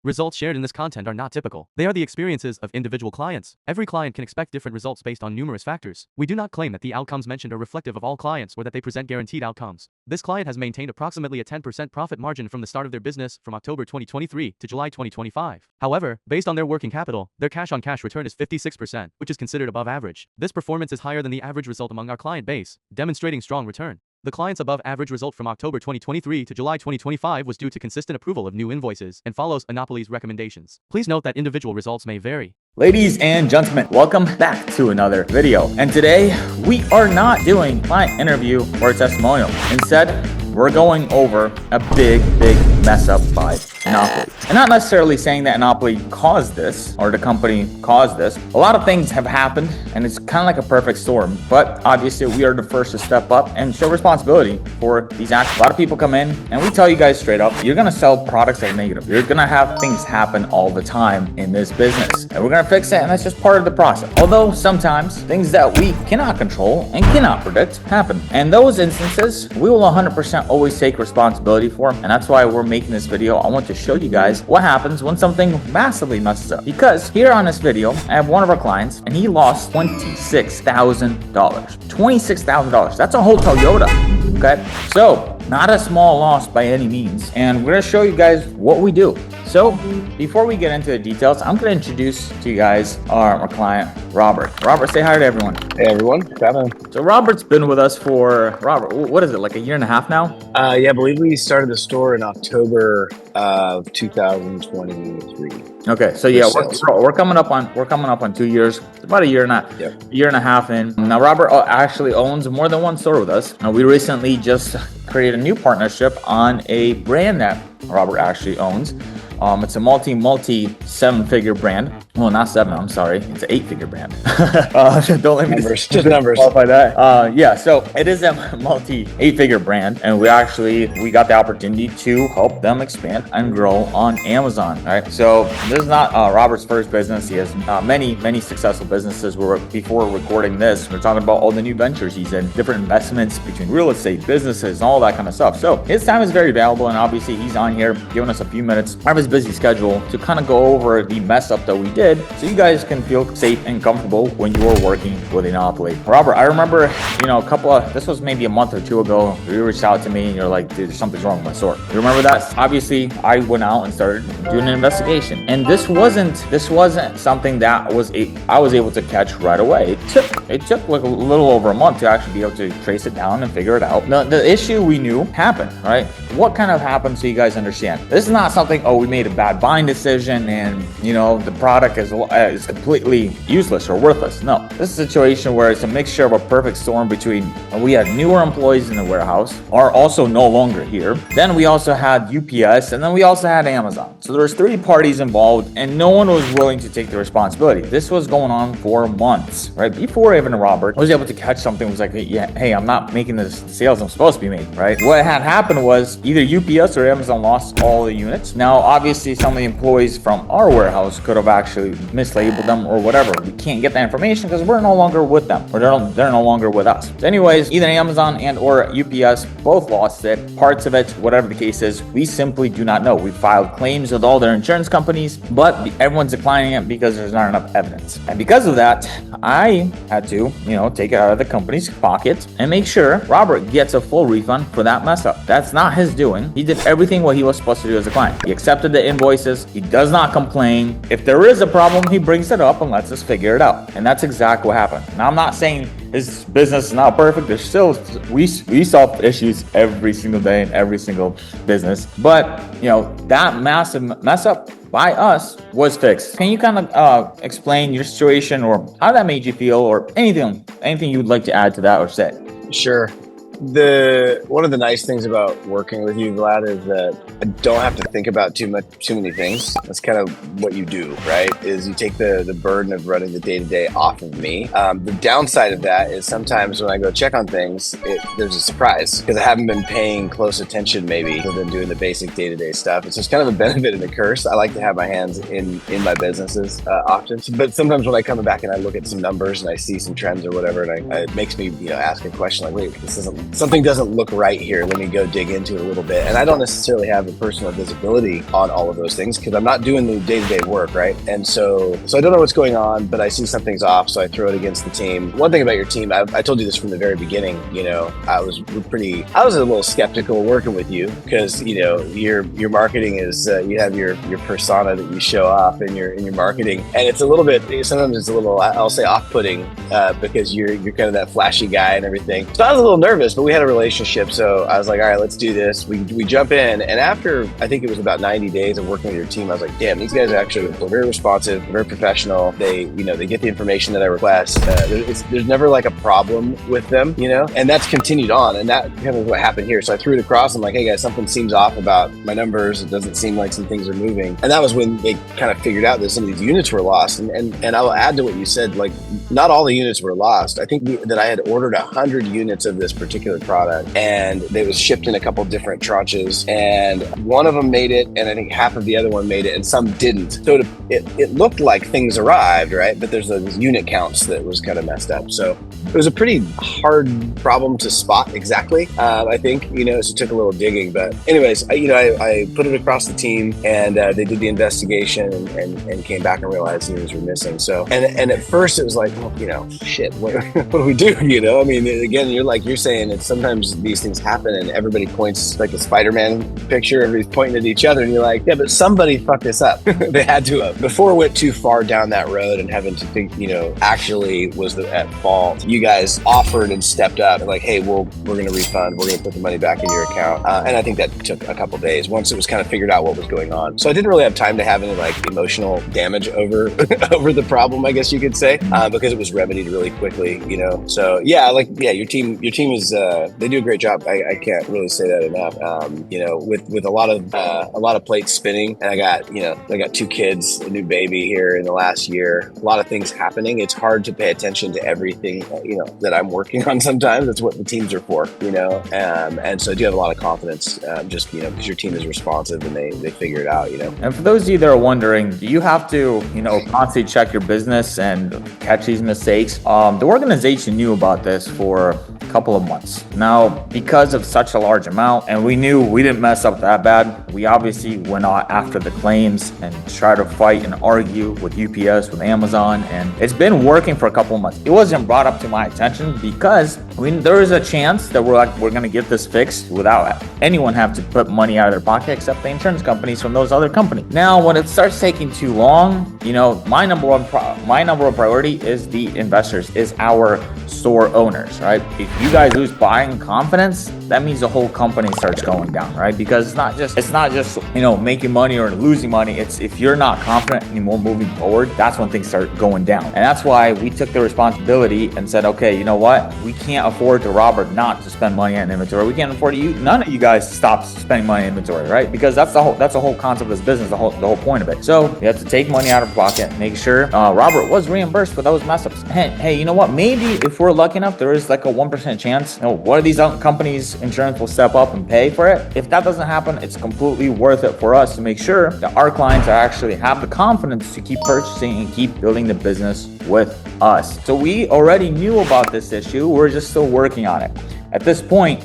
Results shared in this content are not typical. They are the experiences of individual clients. Every client can expect different results based on numerous factors. We do not claim that the outcomes mentioned are reflective of all clients or that they present guaranteed outcomes. This client has maintained approximately a 10% profit margin from the start of their business from October 2023 to July 2025. However, based on their working capital, their cash-on-cash return is 56%, which is considered above average. This performance is higher than the average result among our client base, demonstrating strong return. The client's above average result from October 2023 to July 2025 was due to consistent approval of new invoices and follows Enopoly's recommendations. Please note that individual results may vary. Ladies and gentlemen, welcome back to another video. And today we are not doing client interview or a testimonial. Instead, we're going over a big mess up by Enopoly. And not necessarily saying that Enopoly caused this or the company caused this. A lot of things have happened and it's kind of like a perfect storm, but obviously we are the first to step up and show responsibility for these actions. A lot of people come in and we tell you guys straight up, you're gonna sell products that are negative. You're gonna have things happen all the time in this business. And we're gonna fix it, and that's just part of the process. Although sometimes things that we cannot control and cannot predict happen. And those instances, we will 100% always take responsibility for, and that's why we're making this video. I want to show you guys what happens when something massively messes up. Because here on this video, I have one of our clients, and he lost $26,000. $26,000. That's a whole Toyota. Okay, so not a small loss by any means, and we're going to show you guys what we do. So before we get into the details, I'm going to introduce to you guys our client, Robert. Robert, say hi to everyone. Hey everyone, Kevin. So Robert's been with us for, Robert, what is it, like a year and a half now? Yeah, I believe we started the store in October of 2023. Okay, so yeah, we're coming up on 2 years. It's about a year and a half in. Now Robert actually owns more than one store with us. Now, we recently just created a new partnership on a brand that Robert actually owns. It's a multi seven-figure brand. Well, not seven, I'm sorry. It's an 8-figure brand. Don't let me just numbers. Qualify that. Yeah, so it is a multi 8-figure brand, and we got the opportunity to help them expand and grow on Amazon. Right. So this is not Robert's first business. He has many successful businesses. Before recording this, we're talking about all the new ventures he's in, different investments between real estate, businesses, and all that kind of stuff. So his time is very valuable, and obviously he's on here giving us a few minutes out of his busy schedule to kind of go over the mess up that we did, so you guys can feel safe and comfortable when you're working with Enopoly. Robert, I remember, this was maybe a month or two ago, you reached out to me and you're like, dude, something's wrong with my store. You remember that? Obviously, I went out and started doing an investigation, and this wasn't something that I was able to catch right away. It took like a little over a month to actually be able to trace it down and figure it out. The issue we knew happened, right? What kind of happened, so you guys understand? This is not something, we made a bad buying decision and the product is completely useless or worthless. No, this is a situation where it's a mixture of a perfect storm between we had newer employees in the warehouse are also no longer here. Then we also had UPS, and then we also had Amazon. So there's 3 parties involved, and no one was willing to take the responsibility. This was going on for months, right? Before even Robert was able to catch something, was like, hey, I'm not making the sales I'm supposed to be making, right? What had happened was either UPS or Amazon lost all the units. Now, obviously, some of the employees from our warehouse could have actually mislabeled them or whatever. We can't get that information because we're no longer with them, or they're no longer with us. So anyways, either Amazon and or UPS both lost it, parts of it, whatever the case is. We simply do not know. We filed claims with all their insurance companies, but everyone's declining it because there's not enough evidence. And because of that, I had to, take it out of the company's pocket and make sure Robert gets a full refund for that mess up. That's not his doing. He did everything what he was supposed to do as a client. He accepted the invoices. He does not complain. If there is a problem, he brings it up and lets us figure it out. And that's exactly what happened. Now, I'm not saying his business is not perfect. There's still, we solve issues every single day in every single business. But, that massive mess up by us was fixed. Can you kind of explain your situation or how that made you feel, or anything you'd like to add to that or say? Sure. One of the nice things about working with you, Vlad, is that I don't have to think about too many things. That's kind of what you do, right? Is you take the burden of running the day-to-day off of me. The downside of that is sometimes when I go check on things, there's a surprise because I haven't been paying close attention maybe other than doing the basic day-to-day stuff. It's just kind of a benefit and a curse. I like to have my hands in my businesses often, but sometimes when I come back and I look at some numbers and I see some trends or whatever, and it makes me ask a question like, wait, this doesn't something doesn't look right here. Let me go dig into it a little bit. And I don't necessarily have the personal visibility on all of those things because I'm not doing the day-to-day work, right? And so I don't know what's going on, but I see something's off, so I throw it against the team. One thing about your team, I told you this from the very beginning, I was a little skeptical working with you because, your marketing is, you have your persona that you show off in your marketing. And it's a little bit, sometimes it's a little, I'll say off-putting because you're kind of that flashy guy and everything. So I was a little nervous, but we had a relationship. So I was like, all right, let's do this. We jump in. And after, I think it was about 90 days of working with your team, I was like, damn, these guys are very responsive, very professional. They get the information that I request. There's never like a problem with them, and that's continued on. And that kind of what happened here. So I threw it across. I'm like, hey guys, something seems off about my numbers. It doesn't seem like some things are moving. And that was when they kind of figured out that some of these units were lost. And I will add to what you said, like not all the units were lost. I think that I had ordered 100 units of this particular product and it was shipped in a couple different tranches. And one of them made it. And I think half of the other one made it and some didn't. So it looked like things arrived, right? But there's those unit counts that was kind of messed up. So it was a pretty hard problem to spot exactly. I think, so it took a little digging, but anyways, I put it across the team and they did the investigation and came back and realized units were missing. So, and at first it was like, well, shit, what do we do? I mean, again, you're saying that sometimes these things happen and everybody points like the Spider-Man picture, everybody's pointing at each other and you're like, yeah, but somebody fucked this up. They had to have. Before it went too far down that road and having to think, actually was at fault, you guys offered and stepped up and like, hey, we're going to refund, we're going to put the money back in your account. And I think that took a couple days once it was kind of figured out what was going on. So I didn't really have time to have any like emotional damage over the problem, I guess you could say, because it was remedied really quickly, So yeah, your team is, they do a great job. I can't really say that enough. With a lot of plates spinning and I got 2 kids, a new baby here in the last year, a lot of things happening. It's hard to pay attention to everything, that I'm working on sometimes. That's what the teams are for, and so I do have a lot of confidence, just, because your team is responsive and they figure it out, And for those of you that are wondering, do you have to, constantly check your business and catch these mistakes? The organization knew about this for a couple of months. Now, because of such a large amount, and we knew we didn't mess up that bad, we obviously went on after the claims and tried to fight and argue with UPS, with Amazon, and it's been working for a couple of months. It wasn't brought up to my attention because there is a chance that we're going to get this fixed without anyone having to put money out of their pocket except the insurance companies from those other companies. Now, when it starts taking too long, my number one priority is the investors, is our store owners, right? If you guys lose buying confidence, that means the whole company starts going down, right? Because it's not just making money or losing money. It's if you're not confident anymore moving forward, that's when things start going down. And that's why we took the responsibility and said, okay, you know what? We can't afford to Robert not to spend money on inventory. We can't afford none of you guys to stop spending money on inventory, right? Because that's the whole concept of this business, the whole point of it. So you have to take money out of pocket, make sure Robert was reimbursed for those mess ups. Hey, you know what? Maybe if we're lucky enough, there is like a 1% chance. One of these companies' insurance will step up and pay for it. If that doesn't happen, it's completely worth it for us to make sure that our clients actually have the confidence to keep purchasing and keep building the business with us. So we already knew about this issue. We're just still working on it. At this point,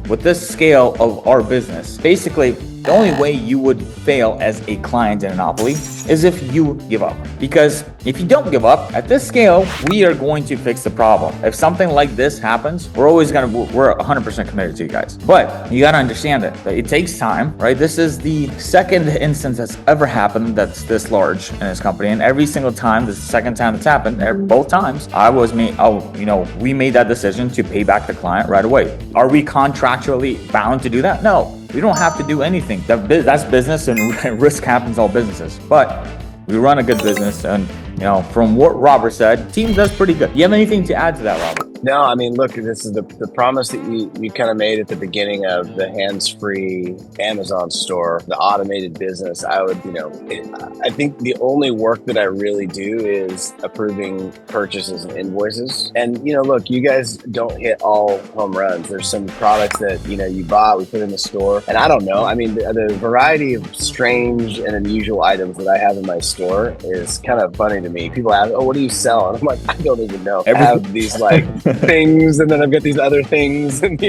with this scale of our business, basically the only way you would fail as a client in Enopoly is if you give up. Because if you don't give up, at this scale, we are going to fix the problem. If something like this happens, we're 100% committed to you guys. But you got to understand that it takes time, right? This is the second instance that's ever happened that's this large in this company. And every single time, this is the second time it's happened, both times, we made that decision to pay back the client right away. Are we contractually bound to do that? No. We don't have to do anything. That's business and risk happens all businesses. But we run a good business and, from what Robert said, team does pretty good. Do you have anything to add to that, Robert? No, I mean, look, this is the promise that you kind of made at the beginning of the hands-free Amazon store, the automated business. I think the only work that I really do is approving purchases and invoices. And, look, you guys don't hit all home runs. There's some products that, you bought, we put in the store. And I don't know. I mean, the variety of strange and unusual items that I have in my store is kind of funny to me. People ask, oh, what do you sell? And I'm like, I don't even know. I have these like things, and then I've got these other things, and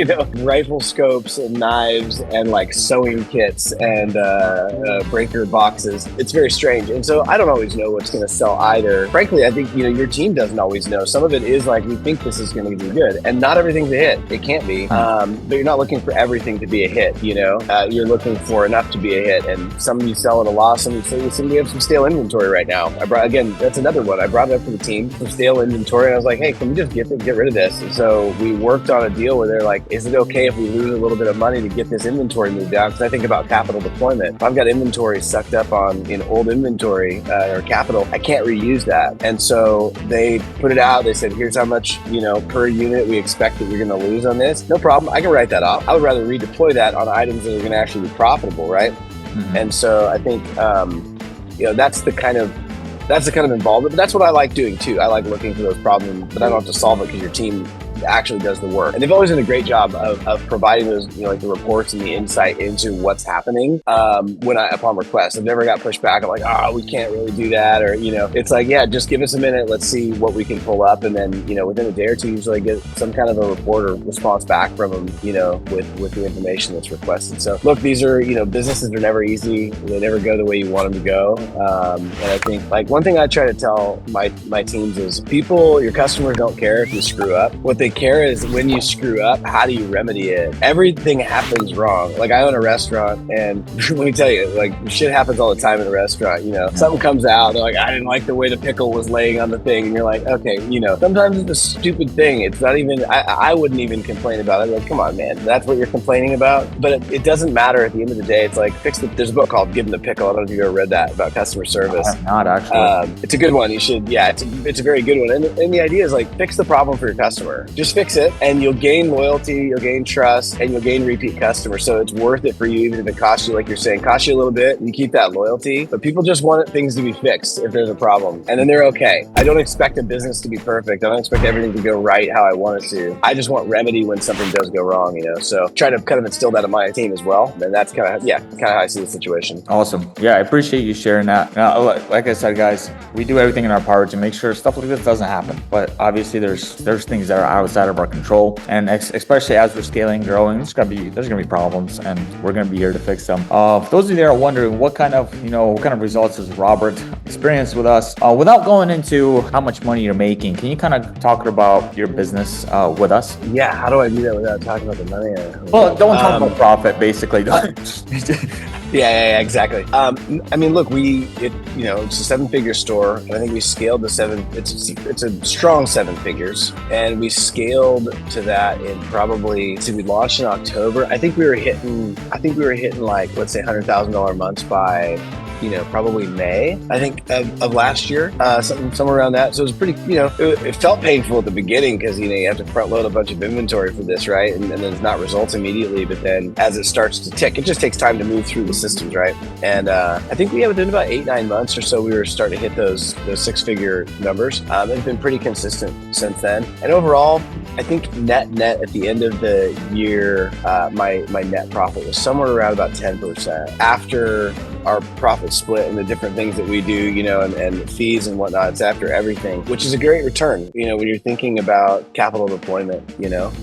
rifle scopes and knives and like sewing kits and breaker boxes. It's very strange. And so I don't always know what's going to sell either. Frankly, I think, your team doesn't always know. Some of it is like, we think this is going to be good, and not everything's a hit. It can't be. But you're not looking for everything to be a hit, you're looking for enough to be a hit. And some you sell at a loss, some we have some stale inventory right now. Again, that's another one. I brought it up to the team, some stale inventory, and I was like, hey, can we just get rid of this? And so we worked on a deal where they're like, is it okay if we lose a little bit of money to get this inventory moved out? Because I think about capital deployment. If I've got inventory sucked up in old inventory or capital, I can't reuse that. And so they put it out. They said, here's how much, per unit we expect that you're going to lose on this. No problem. I can write that off. I would rather redeploy that on items that are going to actually be profitable, right? Mm-hmm. And so I think, that's the kind of involvement. But that's what I like doing too. I like looking for those problems, but I don't have to solve it because your team actually does the work. And they've always done a great job of providing those, like the reports and the insight into what's happening upon request. I've never got pushed back. I'm like, we can't really do that. Or, it's like, yeah, just give us a minute. Let's see what we can pull up. And then, within a day or two, usually I get some kind of a report or response back from them, with the information that's requested. So look, these are, businesses are never easy. They never go the way you want them to go. And I think like one thing I try to tell my teams is your customers don't care if you screw up. What they care is when you screw up, how do you remedy it? Everything happens wrong. Like I own a restaurant, and let me tell you, like shit happens all the time in a restaurant. Something comes out, they're like, I didn't like the way the pickle was laying on the thing, and you're like, okay, sometimes it's a stupid thing. It's not even. I wouldn't even complain about it. Like, come on, man, that's what you're complaining about. But it doesn't matter at the end of the day. It's like there's a book called "Give Them the Pickle." I don't know if you've ever read that about customer service. I have not actually. It's a good one. You should. Yeah, it's a very good one. And the idea is like fix the problem for your customer. Just fix it, and you'll gain loyalty, you'll gain trust, and you'll gain repeat customers. So it's worth it for you, even if it costs you, like you're saying, costs you a little bit, and you keep that loyalty. But people just want things to be fixed if there's a problem, and then they're okay. I don't expect a business to be perfect. I don't expect everything to go right how I want it to. I just want remedy when something does go wrong, So try to kind of instill that in my team as well. And that's kind of how I see the situation. Awesome. Yeah, I appreciate you sharing that. Now, like I said, guys, we do everything in our power to make sure stuff like this doesn't happen. But obviously, there's things that are outside of our control, and especially as we're scaling, growing, there's gonna be problems, and we're gonna be here to fix them. For those of you that are wondering what kind of results has Robert experienced with us, without going into how much money you're making, can you kind of talk about your business with us? Yeah, how do I do that without talking about the money? Well, don't talk about profit, basically. Yeah, exactly. I mean, look, it's a 7-figure store, and I think we scaled to 7. It's a strong 7 figures, and we scaled to that in probably. We launched in October. I think we were hitting like, let's say $100,000 months by probably May, I think, of last year, somewhere around that. So it was pretty, it felt painful at the beginning because, you have to front load a bunch of inventory for this, right? And then it's not results immediately, but then as it starts to tick, it just takes time to move through the systems, right? And I think we have it in about 8-9 months or so, we were starting to hit those 6-figure numbers. It's been pretty consistent since then. And overall, I think net at the end of the year, my net profit was somewhere around about 10%. After our profit split and the different things that we do, and fees and whatnot, it's after everything, which is a great return, when you're thinking about capital deployment,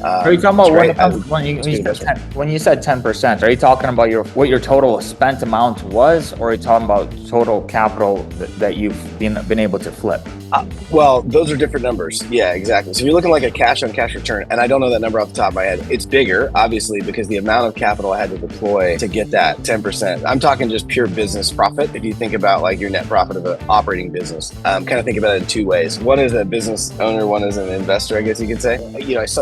Are you talking about when you said 10%, are you talking about what your total spent amount was, or are you talking about total capital that you've been able to flip? Well, those are different numbers. Yeah, exactly. So you're looking like a cash on cash return, and I don't know that number off the top of my head. It's bigger, obviously, because the amount of capital I had to deploy to get that 10%. I'm talking just pure business profit. If you think about like your net profit of an operating business, kind of think about it in 2 ways. One is a business owner, one is an investor, I guess you could say.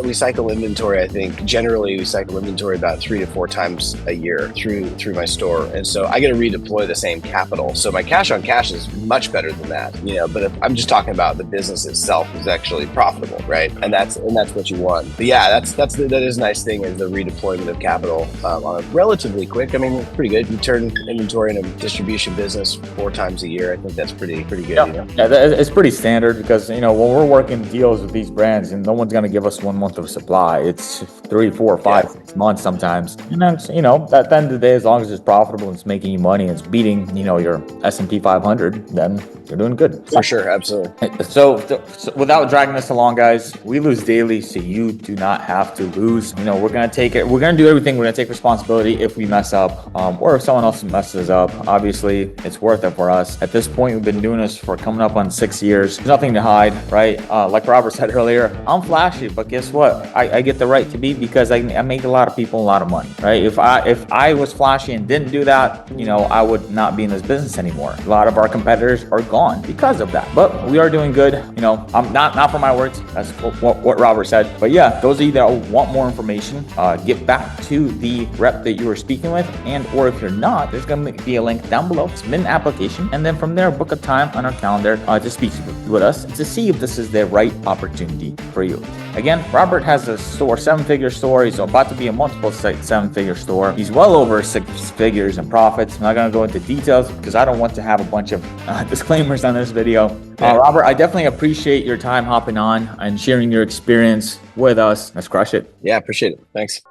We cycle inventory. I think generally we cycle inventory about 3 to 4 times a year through my store, and so I got to redeploy the same capital. So my cash on cash is much better than that. But if I'm just talking about the business itself is actually profitable, right? And that's what you want. But yeah, that is a nice thing, is the redeployment of capital on a relatively quick. I mean, pretty good. You turn inventory into distribution application business 4 times a year. I think that's pretty good. Yeah, You know? it's pretty standard because, when we're working deals with these brands and no one's going to give us 1 month of supply, it's 3, 4, 5, 6 months sometimes. And then, at the end of the day, as long as it's profitable and it's making you money and it's beating, your S&P 500, then you're doing good. For sure. Absolutely. So without dragging this along, guys, we lose daily, so you do not have to lose. We're going to take it. We're going to do everything. We're going to take responsibility if we mess up, or if someone else messes up. Obviously, it's worth it for us. At this point, we've been doing this for coming up on 6 years. There's nothing to hide, right? Like Robert said earlier, I'm flashy, but guess what? I get the right to be because I make a lot of people a lot of money, right? If I was flashy and didn't do that, I would not be in this business anymore. A lot of our competitors are gone because of that. But we are doing good. I'm not for my words. That's what Robert said. But yeah, those of you that want more information, get back to the rep that you were speaking with, or if you're not, there's going to be a link down below. Submit an application, and then from there, book a time on our calendar to speak with us to see if this is the right opportunity for you. Again, Robert has a store, 7-figure store. He's about to be a multiple 7-figure store. He's well over 6 figures in profits. I'm not going to go into details because I don't want to have a bunch of disclaimers on this video. Robert, I definitely appreciate your time hopping on and sharing your experience with us. Let's crush it. Yeah, appreciate it. Thanks.